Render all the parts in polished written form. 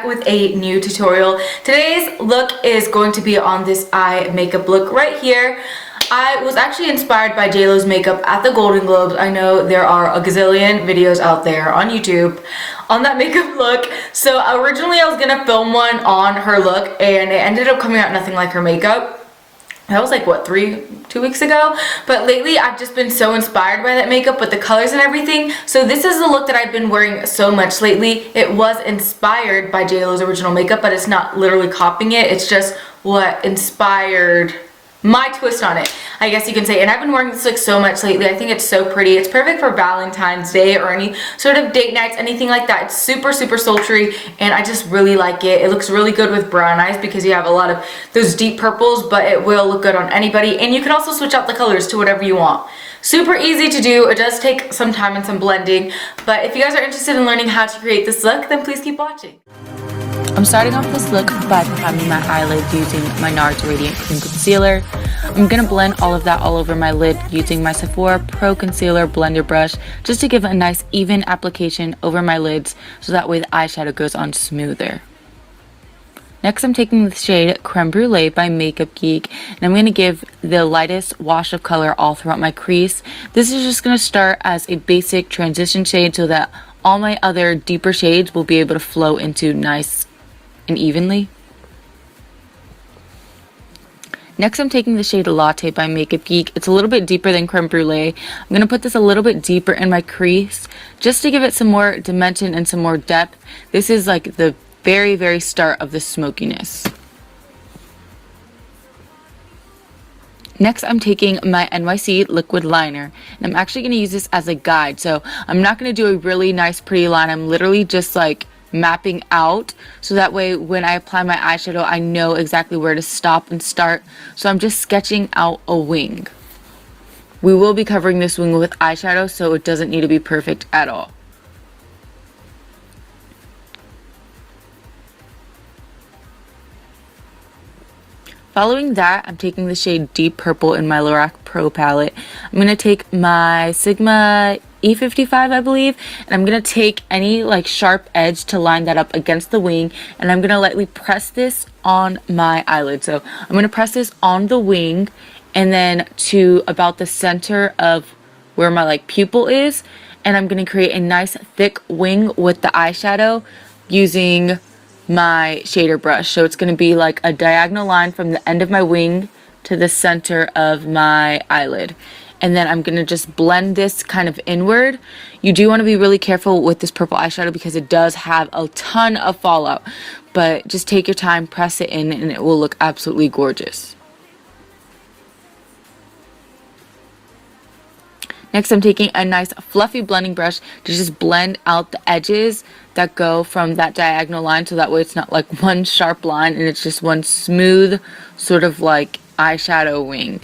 with a new tutorial. Today's look is going to be on this eye makeup look right here. I was actually inspired by JLo's makeup at the Golden Globes. I know there are a gazillion videos out there on YouTube on that makeup look. So originally I was gonna film one on her look and it ended up coming out nothing like her makeup. That was like, what, 2 weeks ago? But lately, I've just been so inspired by that makeup with the colors and everything. So this is the look that I've been wearing so much lately. It was inspired by JLo's original makeup, but it's not literally copying it. It's just what inspired my twist on it, I guess you can say. And I've been wearing this look so much lately. I think it's so pretty. It's perfect for Valentine's Day or any sort of date nights, anything like that. It's super, super sultry, and I just really like it. It looks really good with brown eyes because you have a lot of those deep purples, but it will look good on anybody. And you can also switch out the colors to whatever you want. Super easy to do. It does take some time and some blending, but if you guys are interested in learning how to create this look, then please keep watching. I'm starting off this look by priming my eyelid using my NARS Radiant Cream Concealer. I'm going to blend all of that all over my lid using my Sephora Pro Concealer Blender Brush just to give a nice even application over my lids so that way the eyeshadow goes on smoother. Next, I'm taking the shade Creme Brulee by Makeup Geek, and I'm going to give the lightest wash of color all throughout my crease. This is just going to start as a basic transition shade so that all my other deeper shades will be able to flow into nice and evenly. Next, I'm taking the shade Latte by Makeup Geek. It's a little bit deeper than Creme Brulee. I'm going to put this a little bit deeper in my crease just to give it some more dimension and some more depth. This is like the very, very start of the smokiness. Next, I'm taking my NYC liquid liner, and I'm actually going to use this as a guide. So I'm not going to do a really nice pretty line. I'm literally just like mapping out so that way when I apply my eyeshadow I know exactly where to stop and start. So I'm just sketching out a wing. We will be covering this wing with eyeshadow, so it doesn't need to be perfect at all. Following that, I'm taking the shade Deep Purple in my Lorac Pro palette. I'm going to take my Sigma E55, I believe, and I'm going to take any like sharp edge to line that up against the wing, and I'm going to lightly press this on my eyelid. So I'm going to press this on the wing and then to about the center of where my like pupil is, and I'm going to create a nice thick wing with the eyeshadow using my shader brush. So it's going to be like a diagonal line from the end of my wing to the center of my eyelid. And then I'm going to just blend this kind of inward. You do want to be really careful with this purple eyeshadow because it does have a ton of fallout. But just take your time, press it in, and it will look absolutely gorgeous. Next, I'm taking a nice fluffy blending brush to just blend out the edges that go from that diagonal line so that way it's not like one sharp line and it's just one smooth sort of like eyeshadow wing.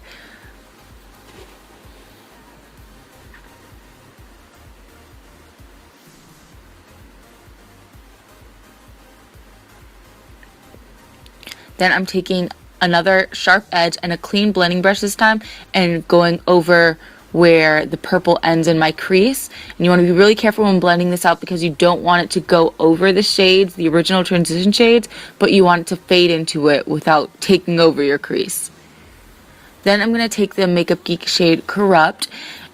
Then I'm taking another sharp edge and a clean blending brush this time and going over where the purple ends in my crease. And you want to be really careful when blending this out because you don't want it to go over the shades, the original transition shades, but you want it to fade into it without taking over your crease. Then I'm going to take the Makeup Geek shade Corrupt,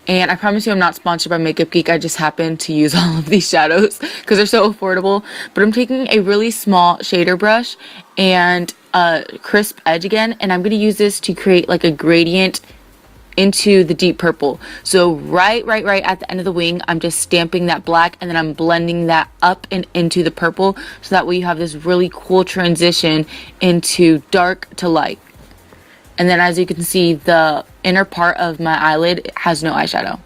and I promise you I'm not sponsored by Makeup Geek. I just happen to use all of these shadows because they're so affordable. But I'm taking a really small shader brush and a crisp edge again, and I'm going to use this to create like a gradient into the deep purple. So right at the end of the wing, I'm just stamping that black and then I'm blending that up and into the purple so that way you have this really cool transition into dark to light. And then as you can see, the inner part of my eyelid has no eyeshadow.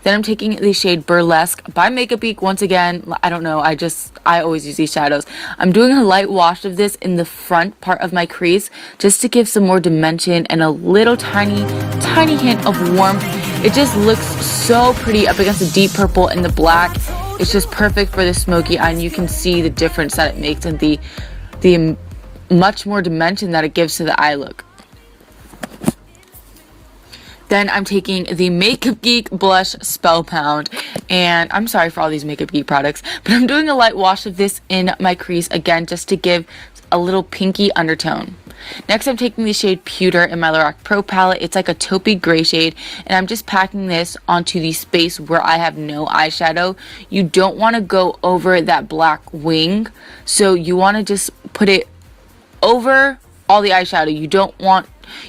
Then I'm taking the shade Burlesque by Makeup Geek once again. I don't know, I always use these shadows. I'm doing a light wash of this in the front part of my crease just to give some more dimension and a little tiny hint of warmth. It just looks so pretty up against the deep purple and the black. It's just perfect for the smoky eye, and you can see the difference that it makes and the much more dimension that it gives to the eye look. Then I'm taking the Makeup Geek Blush Spellbound, and I'm sorry for all these Makeup Geek products, but I'm doing a light wash of this in my crease again just to give a little pinky undertone. Next, I'm taking the shade Pewter in my Lorac Pro palette. It's like a taupey gray shade, and I'm just packing this onto the space where I have no eyeshadow. You don't want to go over that black wing, so you want to just put it over all the eyeshadow.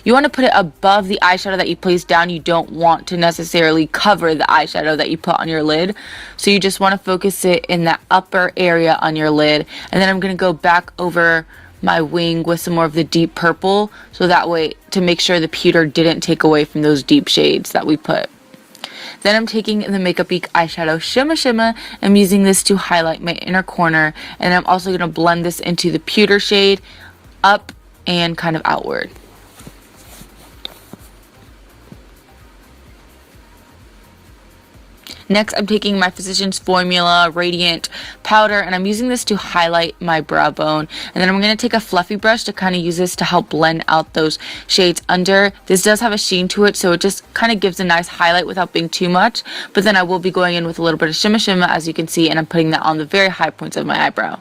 You want to put it above the eyeshadow that you place down. You don't want to necessarily cover the eyeshadow that you put on your lid. So you just want to focus it in that upper area on your lid. And then I'm going to go back over my wing with some more of the deep purple, so that way to make sure the pewter didn't take away from those deep shades that we put. Then I'm taking the Makeup Geek eyeshadow Shimma. I'm using this to highlight my inner corner, and I'm also going to blend this into the pewter shade up and kind of outward. Next, I'm taking my Physicians Formula Radiant Powder, and I'm using this to highlight my brow bone. And then I'm going to take a fluffy brush to kind of use this to help blend out those shades under. This does have a sheen to it, so it just kind of gives a nice highlight without being too much. But then I will be going in with a little bit of Shimma, as you can see, and I'm putting that on the very high points of my eyebrow.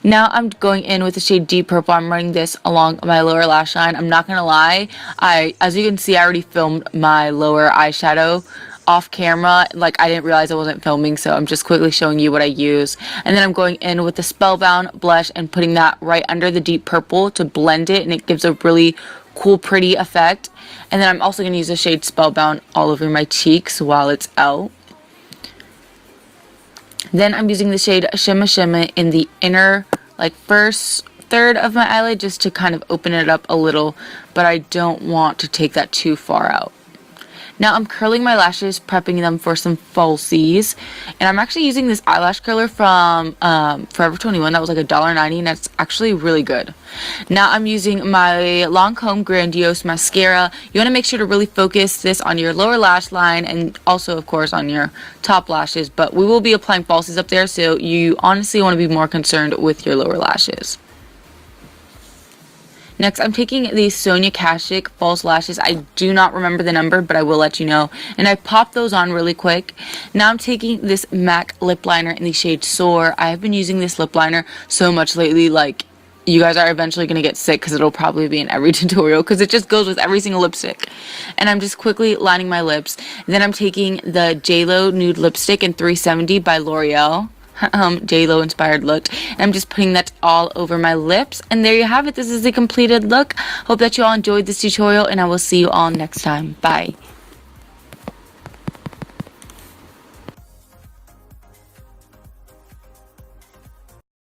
Now I'm going in with the shade Deep Purple. I'm running this along my lower lash line. I'm not going to lie, as you can see, I already filmed my lower eyeshadow off camera. Like, I didn't realize I wasn't filming, so I'm just quickly showing you what I use. And then I'm going in with the Spellbound blush and putting that right under the Deep Purple to blend it, and it gives a really cool, pretty effect. And then I'm also going to use the shade Spellbound all over my cheeks while it's out. Then I'm using the shade Shimma in the inner, like, first third of my eyelid just to kind of open it up a little, but I don't want to take that too far out. Now I'm curling my lashes, prepping them for some falsies, and I'm actually using this eyelash curler from Forever 21. That was like $1.90, and that's actually really good. Now I'm using my Lancome Grandiose mascara. You want to make sure to really focus this on your lower lash line and also, of course, on your top lashes, but we will be applying falsies up there, so you honestly want to be more concerned with your lower lashes. Next, I'm taking these Sonia Kashuk false lashes. I do not remember the number, but I will let you know. And I popped those on really quick. Now I'm taking this MAC lip liner in the shade Soar. I have been using this lip liner so much lately, like, you guys are eventually going to get sick because it'll probably be in every tutorial because it just goes with every single lipstick. And I'm just quickly lining my lips. And then I'm taking the JLo Nude Lipstick in 370 by L'Oreal. JLo inspired look, and I'm just putting that all over my lips, and there you have it. This is the completed look. Hope that you all enjoyed this tutorial, and I will see you all next time. Bye.